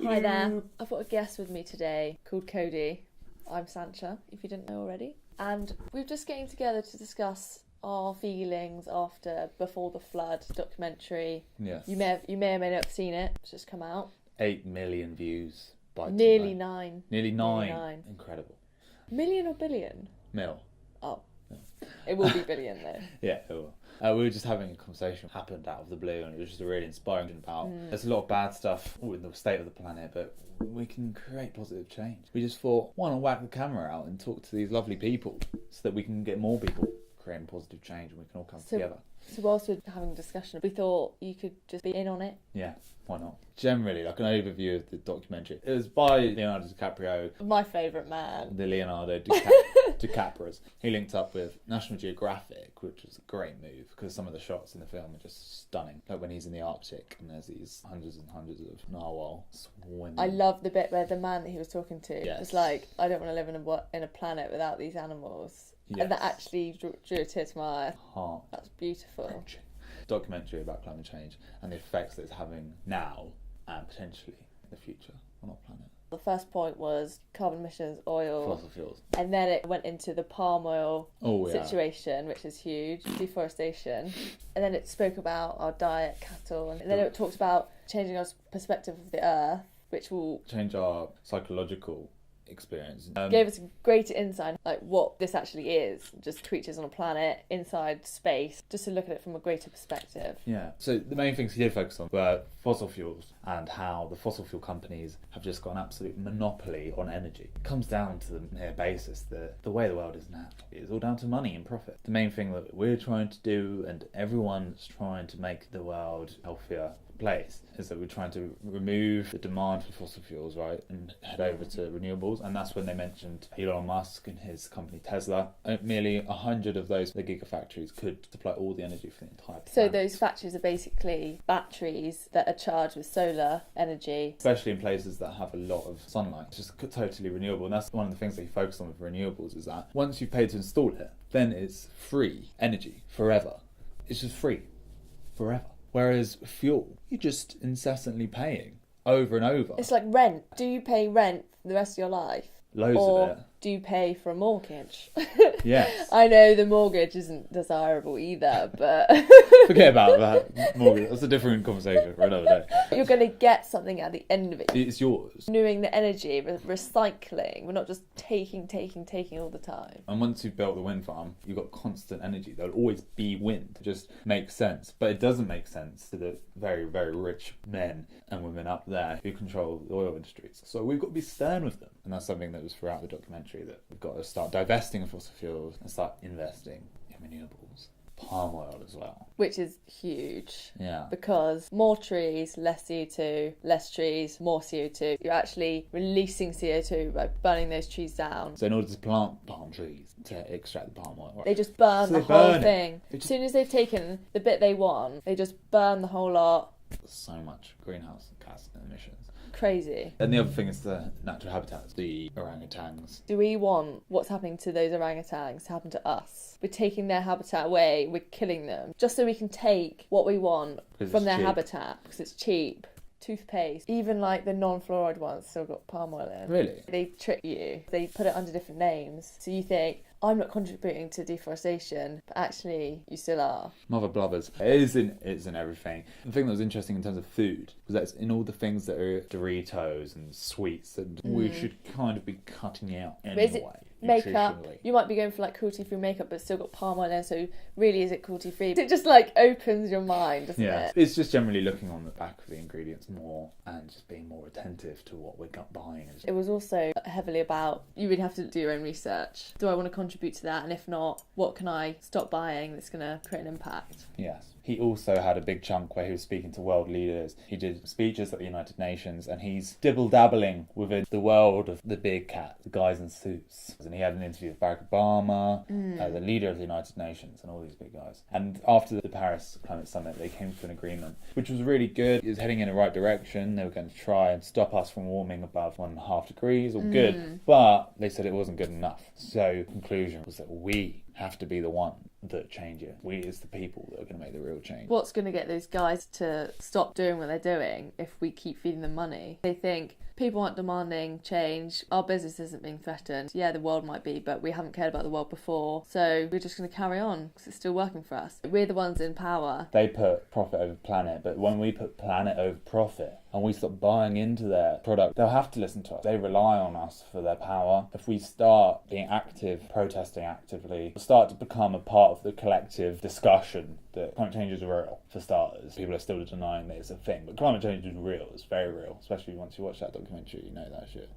Hi there. I've got a guest with me today called Cody. I'm Sancha, if you didn't know already. And we're just getting together to discuss our feelings after Before the Flood documentary. Yes. You may or may not have seen it. It's just come out. 8 million views by Nearly tonight. 9. Nearly 9. 9. Incredible. Million or billion? Mil. Oh. It will be billion though. Yeah, it will. We were just having a conversation, happened out of the blue, and it was just really inspiring about there's a lot of bad stuff with the state of the planet, but we can create positive change. We just thought, why not whack the camera out and talk to these lovely people so that we can get more people creating positive change and we can all come together. So whilst we're having a discussion, we thought you could just be in on it. Yeah, why not? Generally, like an overview of the documentary. It was by Leonardo DiCaprio. My favourite man. The Leonardo DiCaprio. He linked up with National Geographic, which was a great move because some of the shots in the film are just stunning. Like when he's in the Arctic and there's these hundreds and hundreds of narwhal swimming. I love the bit where the man that he was talking to Yes. was like, I don't want to live in a planet without these animals. Yes. And that actually drew a tear to my eye. Heart. That's beautiful. Documentary about climate change and the effects that it's having now and potentially in the future on our planet. The first point was carbon emissions, oil, Fossil fuels. and then it went into the palm oil Yeah. situation, which is huge, deforestation, and then it spoke about our diet, cattle, and then it talked about changing our perspective of the earth, which will Change our psychological experience. gave us greater insight, like what this actually is, just creatures on a planet inside space, just to look at it from a greater perspective. Yeah. So the main things he did focus on were fossil fuels and how the fossil fuel companies have just got an absolute monopoly on energy. It comes down to the mere basis that the way the world is now is all down to money and profit. The main thing that we're trying to do, and everyone's trying to make the world a healthier place, is that we're trying to remove the demand for fossil fuels, right, and head over to renewables. And that's when they mentioned Elon Musk and his company Tesla. Merely 100 of those, the gigafactories, could supply all the energy for the entire planet. So those factories are basically batteries that are charged with solar energy. Especially in places that have a lot of sunlight. It's just totally renewable. And that's one of the things that you focus on with renewables, is that once you've paid to install it, then it's free energy forever. It's just free forever. Whereas fuel, you're just incessantly paying over and over. It's like rent. Do you pay rent for the rest of your life? Loads or of it. do you pay for a mortgage? Yes. I know the mortgage isn't desirable either, but Forget about that mortgage. That's a different conversation for another day. you're going to get something at the end of it. It's yours. Renewing the energy, recycling. We're not just taking all the time. And once you've built the wind farm, you've got constant energy. There'll always be wind. It just makes sense. But it doesn't make sense to the very, very rich men and women up there who control the oil industries. So we've got to be stern with them. And that's something that was throughout the documentary, that we've got to start divesting of fossil fuels and start investing in renewables. Palm oil as well. Which is huge. Yeah. Because more trees, less CO2, less trees, more CO2. You're actually releasing CO2 by burning those trees down. So in order to plant palm trees to extract the palm oil, They just burn So the they whole burn it. thing. They As just- soon as they've taken the bit they want, they just burn the whole lot. so much greenhouse gas emissions. Crazy. And the other thing is the natural habitats, the orangutans. Do we want what's happening to those orangutans to happen to us? We're taking their habitat away, we're killing them, just so we can take what we want Because from it's their cheap. habitat, because it's cheap. Toothpaste, even like the non-fluoride ones still got palm oil in. Really? They trick you. They put it under different names. So you think, I'm not contributing to deforestation, but actually you still are. Mother blubbers. It's in everything. The thing that was interesting in terms of food was that it's in all the things that are Doritos and sweets, and we should kind of be cutting out But is it anyway. makeup? nutritionally. You might be going for like cruelty-free makeup, but still got palm oil in, so really is it cruelty-free? It just like opens your mind, doesn't Yeah, it? it's just generally looking on the back of the ingredients more and just being more attentive to what we're buying. It was also heavily about, you really have to do your own research. Do I want to contribute to that? And if not, what can I stop buying that's going to create an impact? Yes. He also had a big chunk where he was speaking to world leaders. He did speeches at the United Nations, and he's dibble-dabbling within the world of the big cat, the guys in suits. And he had an interview with Barack Obama, the leader of the United Nations, and all these big guys. And after the Paris Climate Summit, they came to an agreement, which was really good. It was heading in the right direction. They were going to try and stop us from warming above 1.5 degrees, all good. But they said it wasn't good enough. So the conclusion was that we have to be the one that change it. We as the people that are going to make the real change. What's going to get those guys to stop doing what they're doing if we keep feeding them money? They think people aren't demanding change, our business isn't being threatened. Yeah, the world might be, but we haven't cared about the world before, so we're just going to carry on because it's still working for us. We're the ones in power. They put profit over planet, but when we put planet over profit and we stop buying into their product, they'll have to listen to us. They rely on us for their power. If we start being active, protesting actively, start to become a part of the collective discussion that climate change is real, for starters. People are still denying that it's a thing, but climate change is real. It's very real, especially once you watch that documentary, you know that shit.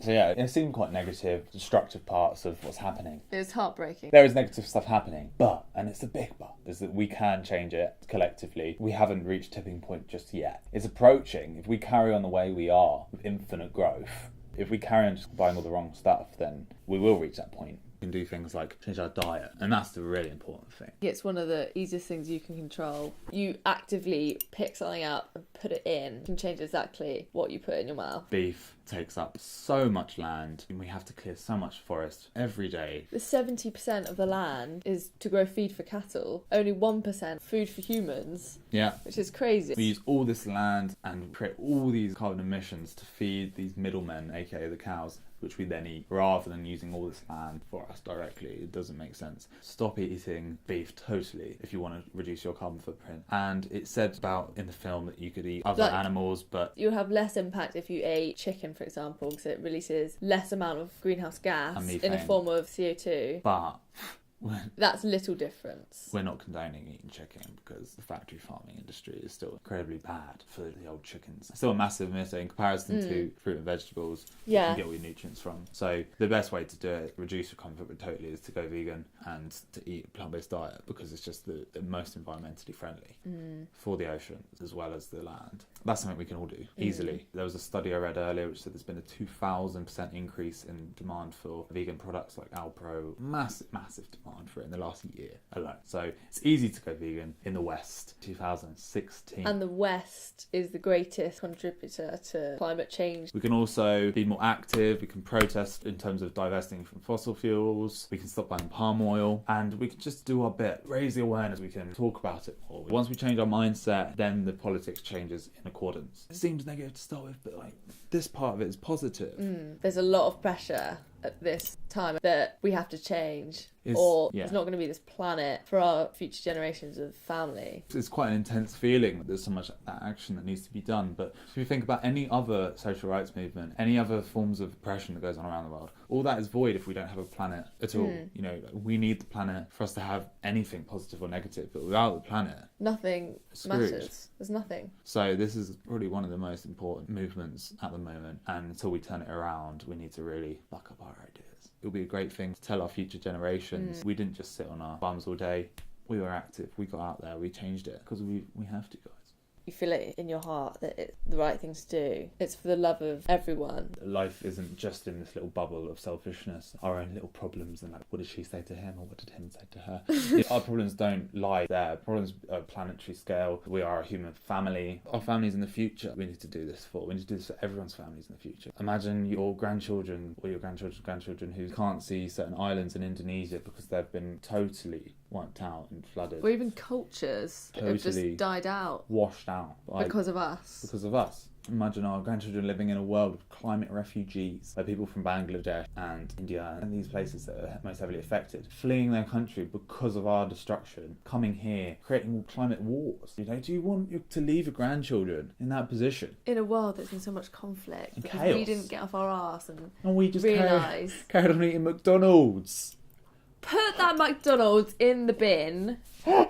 So yeah, it seemed quite negative, destructive parts of what's happening. It was heartbreaking. There is negative stuff happening, but, and it's a big but, is that we can change it collectively. We haven't reached tipping point just yet. It's approaching. If we carry on the way we are, with infinite growth, if we carry on just buying all the wrong stuff, then we will reach that point. We can do things like change our diet, and that's the really important thing. It's one of the easiest things you can control. You actively pick something up and put it in. You can change exactly what you put in your mouth. Beef takes up so much land, and we have to clear so much forest every day. The 70% of the land is to grow feed for cattle, only 1% food for humans. Yeah. Which is crazy. We use all this land and create all these carbon emissions to feed these middlemen, aka the cows, which we then eat, rather than using all this land for us directly. It doesn't make sense. Stop eating beef totally if you want to reduce your carbon footprint. And it said about in the film that you could eat other animals, but you'll have less impact if you ate chicken, for example, because it releases less amount of greenhouse gas in the form of CO2. But that's little difference. We're not condoning eating chicken because the factory farming industry is still incredibly bad for the old chickens. Still a massive miss in comparison to fruit and vegetables. Yeah. You can get all your nutrients from. So the best way to do it, reduce your comfort totally, is to go vegan and to eat a plant-based diet, because it's just the most environmentally friendly for the oceans as well as the land. That's something we can all do easily. There was a study I read earlier which said there's been a 2,000% increase in demand for vegan products like Alpro. Massive demand for it in the last year alone. So it's easy to go vegan in the West. 2016. And the West is the greatest contributor to climate change. We can also be more active. We can protest in terms of divesting from fossil fuels. We can stop buying palm oil, and we can just do our bit. Raise the awareness. We can talk about it more. Once we change our mindset, then the politics changes in accordance. It seems negative to start with, but like this part of it is positive. There's a lot of pressure at this time that we have to change, there's not going to be this planet for our future generations of family. It's quite an intense feeling. There's so much action that needs to be done. But if you think about any other social rights movement, any other forms of oppression that goes on around the world, all that is void if we don't have a planet at all. You know, we need the planet for us to have anything positive or negative, but without the planet, nothing matters. There's nothing. So this is probably one of the most important movements at the moment, and until we turn it around, we need to really buck up our ideas. It'll be a great thing to tell our future generations. We didn't just sit on our bums all day. We were active. We got out there. We changed it because we have to, guys. You feel it in your heart that it's the right thing to do. It's for the love of everyone. Life isn't just in this little bubble of selfishness, our own little problems, and like, what did she say to him or what did him say to her? Our problems don't lie there. Problems are planetary scale. We are a human family. Our families in the future, we need to do this for. We need to do this for everyone's families in the future. Imagine your grandchildren or your grandchildren's grandchildren who can't see certain islands in Indonesia because they've been totally wiped out and flooded. Or even cultures that have just died out. Washed out. Because of us. Because of us. Imagine our grandchildren living in a world of climate refugees, where people from Bangladesh and India and these places that are most heavily affected, fleeing their country because of our destruction, coming here, creating climate wars. You know, do you want to leave your grandchildren in that position? In a world that's in so much conflict. And because chaos. We didn't get off our arse and we just realise. Carried on eating McDonald's. Put that McDonald's in the bin.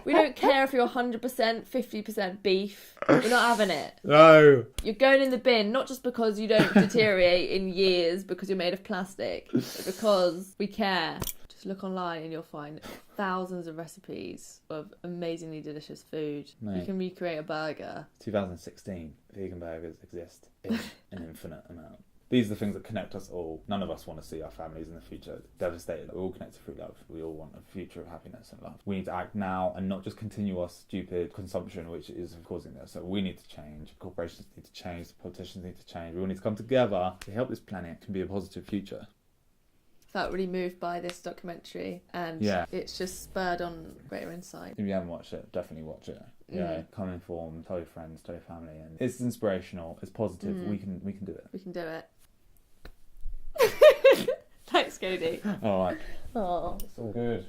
We don't care if you're 100%, 50% beef. We're not having it. No. You're going in the bin, not just because you don't deteriorate in years because you're made of plastic, but because we care. Just look online and you'll find thousands of recipes of amazingly delicious food. Mate. You can recreate a burger. 2016, vegan burgers exist in an infinite amount. These are the things that connect us all. None of us want to see our families in the future devastated. We're all connected through love. We all want a future of happiness and love. We need to act now and not just continue our stupid consumption, which is causing this. So we need to change. Corporations need to change. Politicians need to change. We all need to come together to help this planet can be a positive future. felt really moved by this documentary, and it's just spurred on greater insight. If you haven't watched it, definitely watch it. Come informed, tell your friends, tell your family, and it's inspirational, it's positive. We can do it. We can do it. Thanks, Cody. All right. Oh, it's all good.